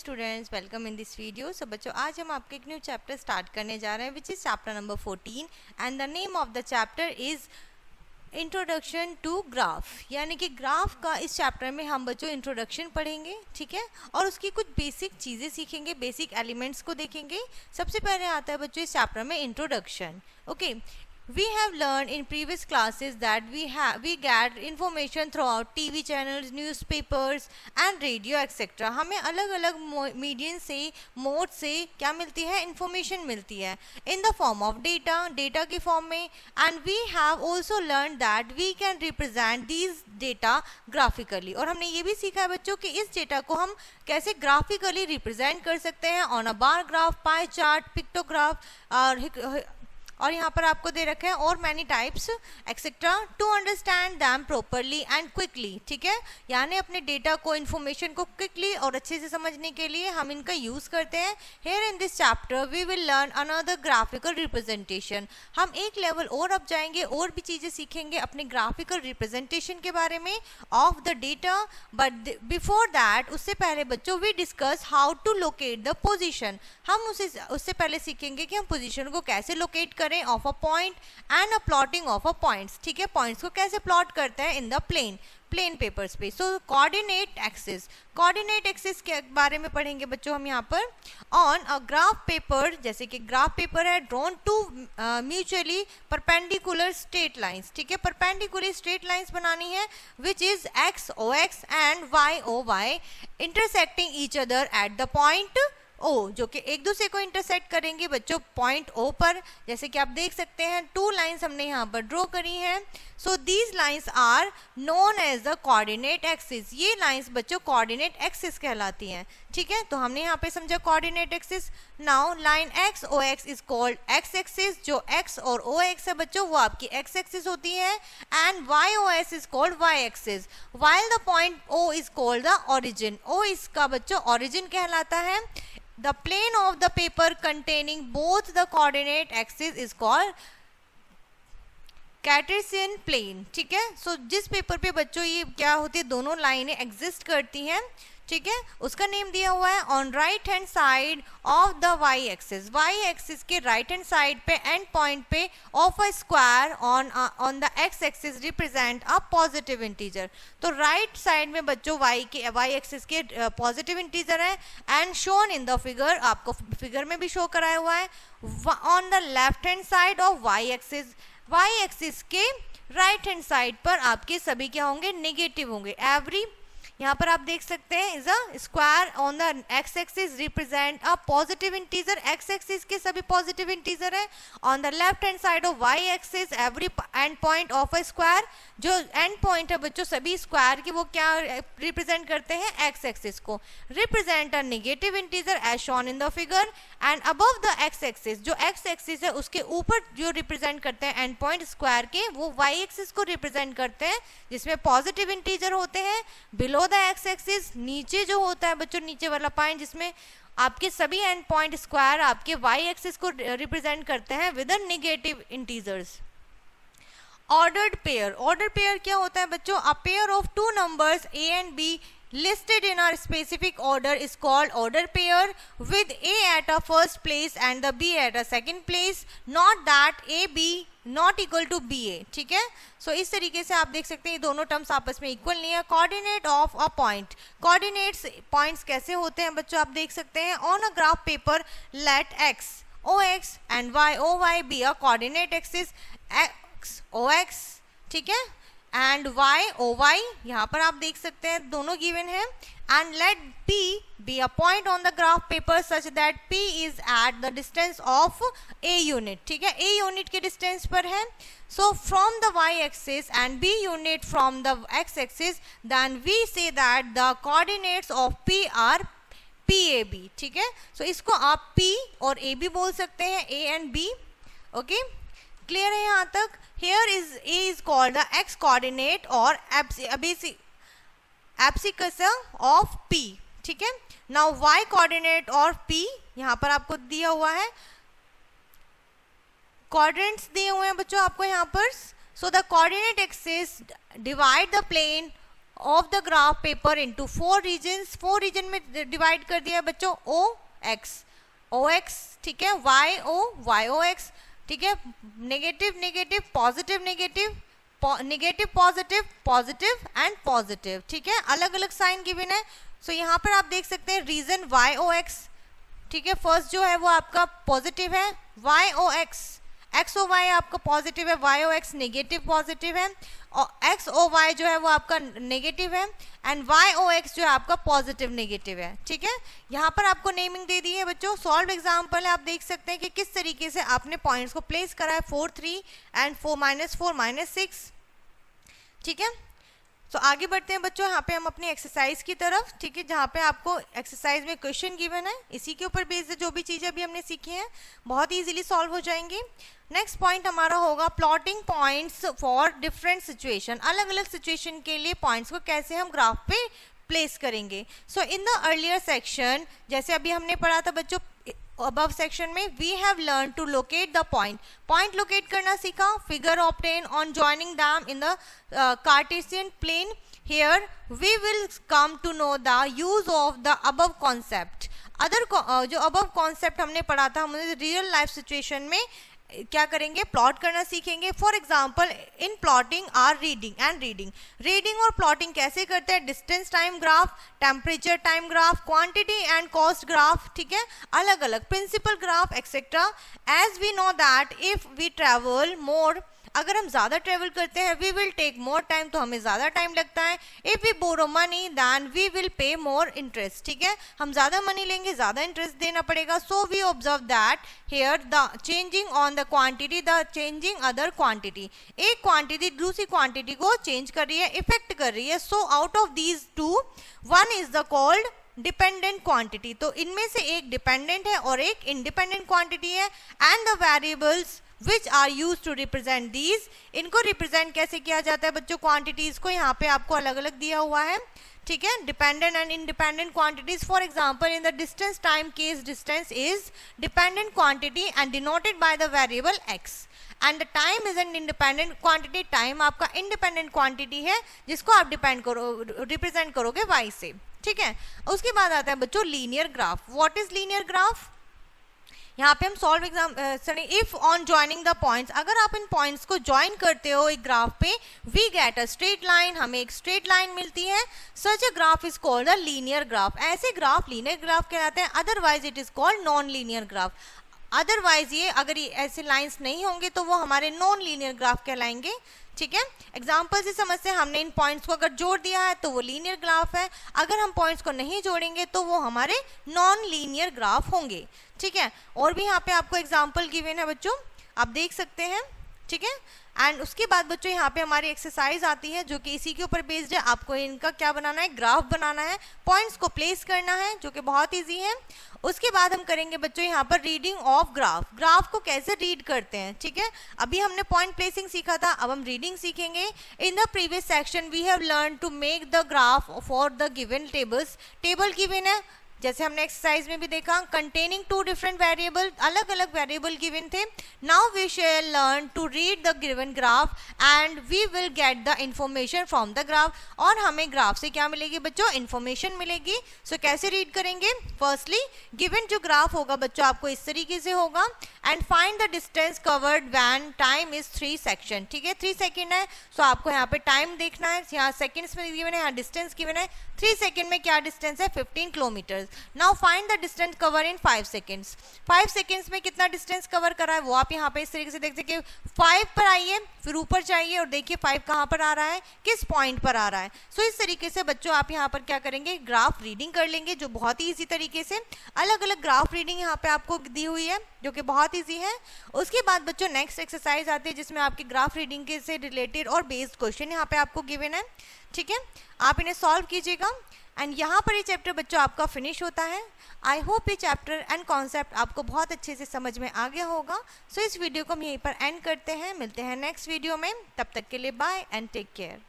Students, welcome in this video. So बच्चों, आज हम आपके एक न्यू चैप्टर स्टार्ट करने जा रहे हैं which is chapter number 14 and the name of the chapter is introduction to graph. यानी कि ग्राफ का इस चैप्टर में हम बच्चों इंट्रोडक्शन पढ़ेंगे, ठीक है, और उसकी कुछ बेसिक चीज़ें सीखेंगे, बेसिक एलिमेंट्स को देखेंगे। सबसे पहले आता है बच्चों इस चैप्टर में introduction. Okay, we have learned in previous classes that we get information throughout TV channels, newspapers and radio etc. हमें अलग अलग मीडियम से मोड से क्या मिलती है, इंफॉर्मेशन मिलती है in the form of data के फॉर्म में, and we have also learned that we can represent these data graphically। और हमने ये भी सीखा है बच्चों कि इस डेटा को हम कैसे ग्राफिकली रिप्रेजेंट कर सकते हैं on a bar graph, pie chart, pictograph और यहाँ पर आपको दे रखे हैं और many types etcetera to understand them properly and quickly. ठीक है, यानी अपने डेटा को, इन्फॉर्मेशन को क्विकली और अच्छे से समझने के लिए हम इनका यूज़ करते हैं। Here in this chapter we will learn another graphical representation. हम एक लेवल और अप जाएंगे और भी चीज़ें सीखेंगे अपने ग्राफिकल रिप्रेजेंटेशन के बारे में of the data. But before that, उससे पहले बच्चों we discuss how to locate the position. हम उससे पहले सीखेंगे कि हम पोजिशन को कैसे लोकेट करें of a point and a plotting of a points. ठीक है, पॉइंट्स को कैसे प्लॉट करते हैं इन द प्लेन पेपर्स पे। सो कोऑर्डिनेट एक्सिस के बारे में पढ़ेंगे बच्चों हम यहाँ पर। ऑन अ ग्राफ पेपर, जैसे कि ग्राफ पेपर है, drawn two mutually perpendicular straight lines. ठीक है, परपेंडिकुलर स्ट्रेट लाइंस बनानी है which is X O X and Y O Y intersecting each other at the point O, जो कि एक दूसरे को इंटरसेक्ट करेंगे बच्चों पॉइंट ओ पर। जैसे कि आप देख सकते हैं टू लाइंस हमने यहाँ पर ड्रॉ करी हैं। So these lines are known as the coordinate axis. ये लाइंस बच्चों कोऑर्डिनेट एक्सिस कहलाती हैं। ठीक है, तो हमने यहाँ पे समझा coordinate axis. Now line X O X is called X axis. जो एक्स और ओ एक्स है बच्चों वो आपकी एक्स एक्सिस होती है, and Y O S is called Y axis. While the point O is called the origin. O इसका बच्चों ओरिजिन कहलाता है। The plane of the paper containing both the coordinate axis is called Cartesian plane। ठीक है, सो जिस paper पे बच्चों ये क्या होती है, दोनों लाइनें एग्जिस्ट करती हैं, ठीक है, उसका नेम दिया हुआ है on right hand side of the Y axis. Y axis के राइट हैंड साइड पे एंड पॉइंट पे of a square on the X axis represent a positive integer. तो राइट साइड में बच्चों वाई एक्सिस के पॉजिटिव इंटीजर है and shown in the figure, आपको figure में भी शो कराया हुआ है। On the left hand side of Y axis के राइट हैंड साइड पर आपके सभी क्या होंगे, नेगेटिव होंगे। एवरी, यहाँ पर आप देख सकते हैं, is a square on the X axis represent a positive integer. X axis के सभी पॉजिटिव इंटीजर है। On the left hand side of Y axis every end point of a square, जो एंड पॉइंट है बच्चों सभी square की वो क्या रिप्रेजेंट करते हैं, एक्स एक्सिस को। Represent a negative integer as shown in the figure. And above the X axis, जो एक्स एक्सिस है उसके ऊपर जो रिप्रेजेंट करते हैं एंड पॉइंट स्क्वायर के, वो वाई एक्सिस को रिप्रेजेंट करते हैं जिसमें पॉजिटिव इंटीजर होते हैं। बिलो द एक्स एक्सिस, नीचे जो होता है बच्चों, नीचे वाला पॉइंट जिसमें आपके सभी एंड पॉइंट स्क्वायर आपके वाई एक्सिस को रिप्रेजेंट करते हैं with the negative integers. Ordered pair क्या होता है बच्चों, a pair of two numbers A and B listed in a specific order is called order pair, with A at a first place and the B at a second place, not that AB not equal to BA। ठीक है, सो इस तरीके से आप देख सकते हैं ये दोनों टर्म्स आपस में इक्वल नहीं है। Coordinate of a point, coordinates points कैसे होते हैं बच्चों, आप देख सकते हैं on a graph paper let X O X and Y O Y be a coordinate axis X O X, ठीक है, एंड वाई ओ वाई, यहाँ पर आप देख सकते हैं दोनों गिवन है। And let P be a point on the graph paper such that P is at the distance of A unit। ठीक है, A यूनिट के डिस्टेंस पर है। So from the y axis and B unit from the x axis, then we say that the coordinates of P are PAB। ठीक है, सो इसको आप P और AB बोल सकते हैं, A and B। Okay, clear है यहाँ तक। Here is A is called the x coordinate or abscissa of P। ठीक है, now y coordinate और P यहाँ पर आपको दिया हुआ है, कोऑर्डिनेट्स दिए हुए हैं बच्चों आपको यहाँ पर। So the coordinate axis divide the plane of the graph paper into 4 regions, 4 region में डिवाइड कर दिया है बच्चों, ओ एक्स, ठीक है, वाई ओ एक्स, ठीक है, negative negative, positive negative, negative positive, positive and positive, ठीक है, अलग अलग साइन गिवन है। सो यहाँ पर आप देख सकते हैं रीजन वाई ओ एक्स, ठीक है, फर्स्ट जो है वो आपका पॉजिटिव है, Y O X, X O Y आपका पॉजिटिव है, Y O X negative positive है, और एक्स ओ वाई जो है वो आपका नेगेटिव है, एंड वाई ओ एक्स जो है आपका पॉजिटिव नेगेटिव है, ठीक है। यहाँ पर आपको नेमिंग दे दी है बच्चों, सॉल्व एग्जाम्पल है, आप देख सकते हैं कि किस तरीके से आपने पॉइंट्स को प्लेस करा है, 4 3 एंड 4 6, ठीक है। तो आगे बढ़ते हैं बच्चों, यहाँ पे हम अपनी एक्सरसाइज की तरफ, ठीक है, जहाँ पे आपको एक्सरसाइज में क्वेश्चन गिवन है, इसी के ऊपर बेस्ड जो भी चीज़ें अभी हमने सीखी हैं बहुत इजीली सॉल्व हो जाएंगी। नेक्स्ट पॉइंट हमारा होगा plotting points for different situation, अलग अलग सिचुएशन के लिए पॉइंट्स को कैसे हम ग्राफ पे प्लेस करेंगे। So in the earlier section, जैसे अभी हमने पढ़ा था बच्चों अबव सेक्शन में, we have learn to locate the point locate करना सीखा, figure obtain on joining them in the Cartesian plane. Here we will come to know the use of the above concept. जो above concept हमने पढ़ा था, हम real life situation में क्या करेंगे, प्लॉट करना सीखेंगे। For example in plotting or reading और प्लॉटिंग कैसे करते हैं, distance time graph, temperature time graph, quantity and cost graph, ठीक है, अलग अलग principal graph etcetera. As we know that if we travel more, अगर हम ज़्यादा ट्रेवल करते हैं, we will take more time, तो हमें ज़्यादा टाइम लगता है। If we borrow money then we will pay more interest, ठीक है, हम ज़्यादा मनी लेंगे, ज़्यादा इंटरेस्ट देना पड़ेगा। So we observe that here the changing on the quantity, the changing other quantity, एक क्वांटिटी दूसरी क्वांटिटी को चेंज कर रही है, इफेक्ट कर रही है। So out of these two one is the called dependent quantity, तो इनमें से एक डिपेंडेंट है और एक इंडिपेंडेंट क्वांटिटी है। And the variables which are used to represent these, इनको रिप्रेजेंट कैसे किया जाता है बच्चों, क्वांटिटीज को यहाँ पे आपको अलग अलग दिया हुआ है, ठीक है, dependent and independent quantities. For example in the distance time case, distance is dependent quantity and denoted by the variable x, and the time is an independent quantity, time आपका इंडिपेंडेंट क्वांटिटी है जिसको आप represent करोगे y से, ठीक है। उसके बाद आता है बच्चों linear graph. What is linear graph, यहाँ पे हम solve if on joining the points, अगर आप इन पॉइंट्स को ज्वाइन करते हो एक ग्राफ पे, we get a straight line, हमें एक स्ट्रेट लाइन मिलती है। Such a graph is called a linear graph, ऐसे ग्राफ लीनियर ग्राफ कहलाते हैं। Otherwise it is called non linear graph, otherwise ये अगर ऐसे लाइंस नहीं होंगे तो वो हमारे नॉन लीनियर ग्राफ कहलाएंगे, ठीक है। एग्जाम्पल से समझते हैं, हमने इन पॉइंट्स को अगर जोड़ दिया है तो वो लीनियर ग्राफ है, अगर हम पॉइंट्स को नहीं जोड़ेंगे तो वो हमारे नॉन लीनियर ग्राफ होंगे, ठीक है। और भी यहाँ पे आपको एग्जाम्पल गिवन है बच्चों, आप देख सकते हैं, ठीक है। एंड उसके बाद बच्चों यहाँ पे हमारी एक्सरसाइज आती है जो कि इसी के ऊपर बेस्ड है, आपको इनका क्या बनाना है, ग्राफ बनाना है, पॉइंट्स को प्लेस करना है, जो कि बहुत ईजी है। उसके बाद हम करेंगे बच्चों यहाँ पर रीडिंग ऑफ ग्राफ को कैसे रीड करते हैं, ठीक है। अभी हमने पॉइंट प्लेसिंग सीखा था, अब हम रीडिंग सीखेंगे। In the previous section we have learn to make the graph for the given tables, table given है जैसे हमने एक्सरसाइज में भी देखा, कंटेनिंग 2 डिफरेंट वेरिएबल, अलग अलग वेरिएबल गिवन थे। Now we shall learn to read the given graph and we will get the information from the graph, और हमें ग्राफ से क्या मिलेगी बच्चों, इंफॉर्मेशन मिलेगी। सो कैसे रीड करेंगे, फर्स्टली गिवन जो ग्राफ होगा बच्चों आपको इस तरीके से होगा, and find the distance covered when time is 3 second, ठीक है, 3 सेकंड है। सो आपको यहाँ पे टाइम देखना है, यहाँ सेकंड्स में गिवन है, यहाँ डिस्टेंस गिवन है, 3 सेकंड में क्या डिस्टेंस है, 15 kilometre. Now find the distance cover in 5 seconds, 5 seconds में कितना डिस्टेंस कवर करा है वो आप यहाँ पे इस तरीके से देख सकते हैं। 5 पर आइए, फिर ऊपर जाइए और देखिए 5 कहाँ पर आ रहा है, किस पॉइंट पर आ रहा है। सो इस तरीके से बच्चों आप यहाँ पर क्या करेंगे, ग्राफ रीडिंग कर लेंगे, जो बहुत ही ईजी तरीके से, अलग अलग ग्राफ रीडिंग यहाँ पे आपको दी हुई है जो कि बहुत ईजी है। उसके बाद बच्चों नेक्स्ट एक्सरसाइज आती है जिसमें आपकी ग्राफ रीडिंग के से रिलेटेड और बेस्ड क्वेश्चन यहाँ पे आपको गिवन है, ठीक है, आप इन्हें सॉल्व कीजिएगा। एंड यहाँ पर ये चैप्टर बच्चों आपका फिनिश होता है। आई होप ये चैप्टर एंड कॉन्सेप्ट आपको बहुत अच्छे से समझ में आ गया होगा। सो इस वीडियो को हम यहीं पर एंड करते हैं, मिलते हैं नेक्स्ट वीडियो में, तब तक के लिए बाय एंड टेक केयर।